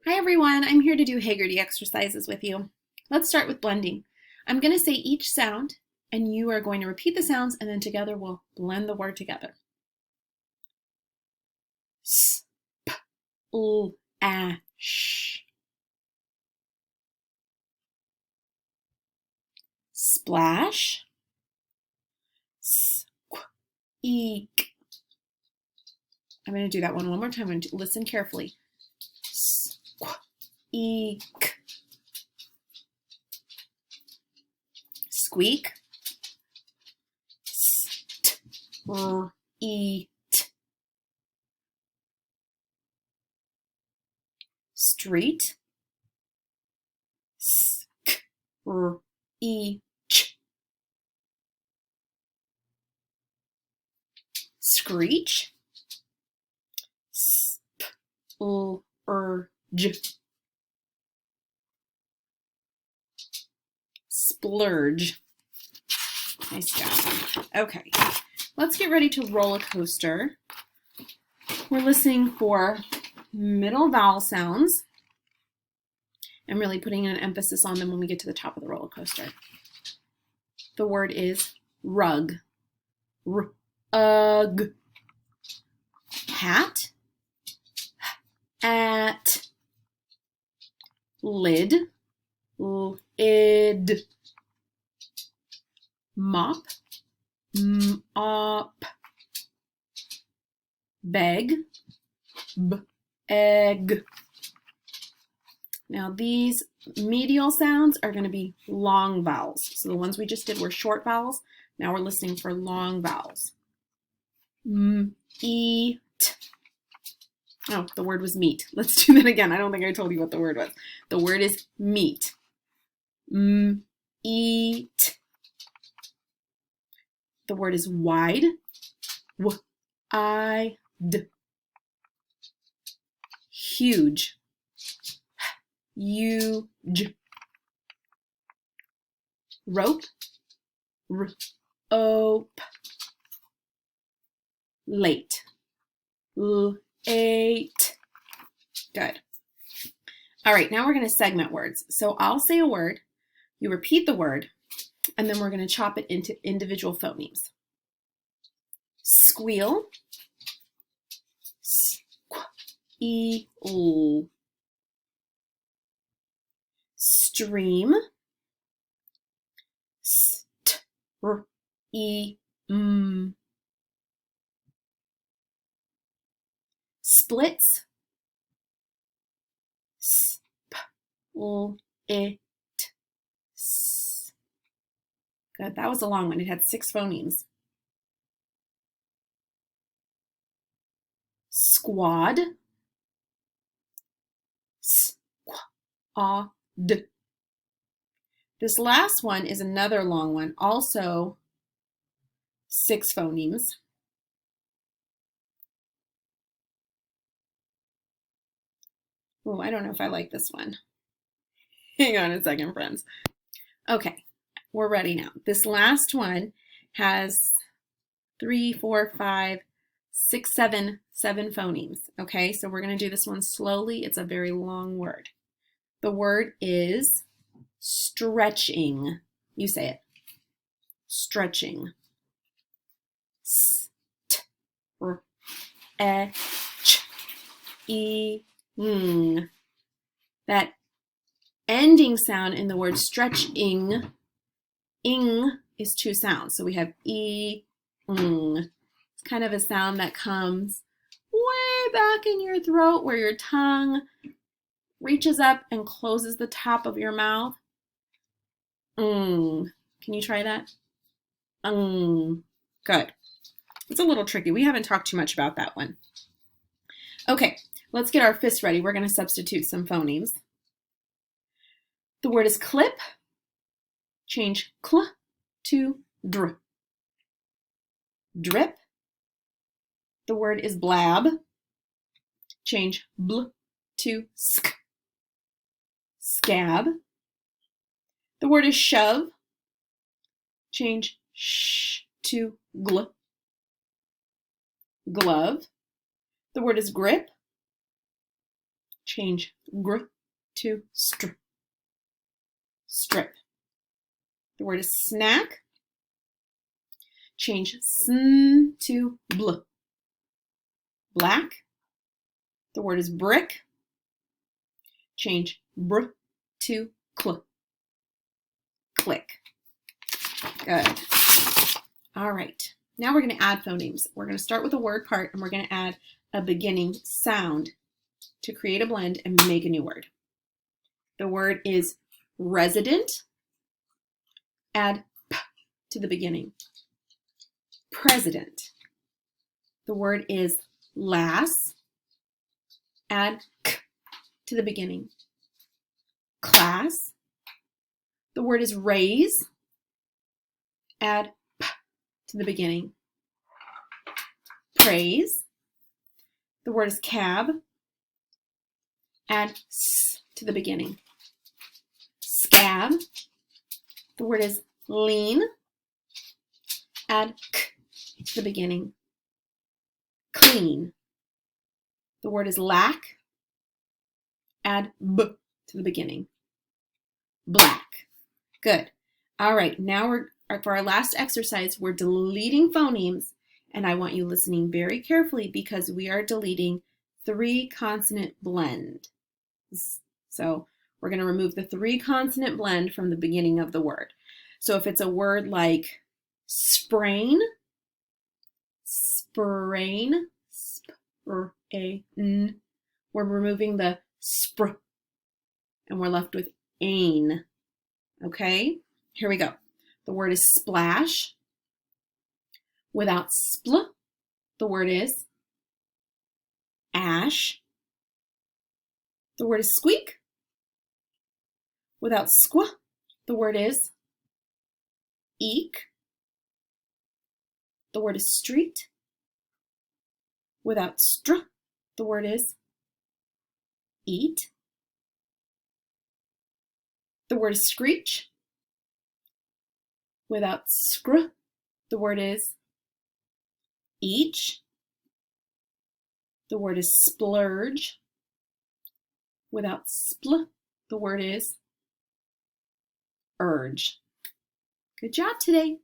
Hi everyone, I'm here to do Heggery exercises with you. Let's start with blending. I'm going to say each sound and you are going to repeat the sounds and then together we'll blend the word together. S, p, l, a, sh. Splash. S, qu, eek. I'm going to do that one more time. I'm going to listen carefully. S, qu, eek. Squeak. St, r, eat. Street. Sk, r, e, ch. Screech. Sp, l, j. Splurge. Nice job. Okay, let's get ready to roller coaster. We're listening for middle vowel sounds and really putting an emphasis on them when we get to the top of the roller coaster. The word is rug. Rug. Hat. At. Lid. Lid. Mop. Mop. Beg. Egg. Now these medial sounds are going to be long vowels. So the ones we just did were short vowels. Now we're listening for long vowels. Eat. Oh, the word was meat. Let's do that again. I don't think I told you what the word was. The word is meat. Eat. The word is wide. W-I-D. Huge. Huge. Rope. R-ope. Late. Late. Good. All right, now we're going to segment words. So I'll say a word, you repeat the word, and then we're going to chop it into individual phonemes. Squeal. Squeal. Stream. Stream. Splits. Split. Good. That was a long one. It had 6 phonemes. Squad. Squad. This last one is another long one, also 6 phonemes. Oh, I don't know if I like this one. Hang on a second, friends. Okay, we're ready now. This last one has 3, 4, 5, 6, 7 phonemes. Okay, so we're going to do this one slowly. It's a very long word. The word is stretching. You say it. Stretching. S-t-r-e-ing. That ending sound in the word stretching, ing, is 2 sounds. So we have e-ing. It's kind of a sound that comes way back in your throat where your tongue reaches up and closes the top of your mouth. Can you try that? Good. It's a little tricky. We haven't talked too much about that one. Okay, let's get our fists ready. We're going to substitute some phonemes. The word is clip. Change cl to dr. Drip. The word is blab. Change bl to sk. Scab. The word is shove. Change sh to gl. Glove. The word is grip. Change gr to str. Strip. The word is snack. Change sn to bl. Black. The word is brick. Change br to cl. Click. Good. All right. Now we're going to add phonemes. We're going to start with a word part and we're going to add a beginning sound to create a blend and make a new word. The word is resident. Add p to the beginning. President. The word is lass. Add k to the beginning. Class. The word is raise. Add p to the beginning. Praise. The word is cab. Add s to the beginning. Scab. The word is lean. Add k to the beginning. Clean. The word is lack. Add b to the beginning. Black. Good. All right, now for our last exercise, we're deleting phonemes, and I want you listening very carefully because we are deleting 3 consonant blend. So we're going to remove the 3 consonant blend from the beginning of the word. So if it's a word like sprain, sprain, sprain, we're removing the spr, and we're left with ain. Okay, here we go. The word is splash. Without spl, the word is ash. The word is squeak. Without squa, the word is eek. The word is street. Without str, the word is eat. The word is screech. Without scr, the word is each. The word is splurge. Without spl, the word is urge. Good job today.